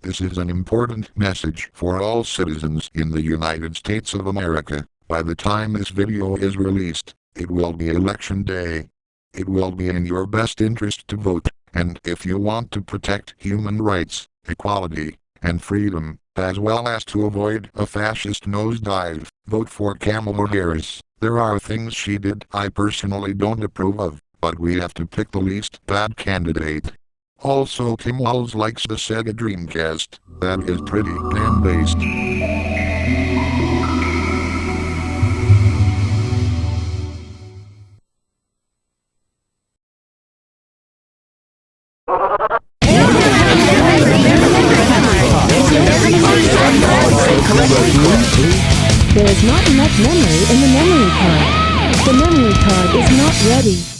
This is an important message for all citizens in the United States of America. By the time this video is released, it will be election day. It will be in your best interest to vote, and if you want to protect human rights, equality, and freedom, as well as to avoid a fascist nosedive, vote for Kamala Harris. There are things she did I personally don't approve of, but we have to pick the least bad candidate. Also, Tim Walz likes the Sega Dreamcast. That is pretty damn based. There is not enough memory in the memory card. The memory card is not ready.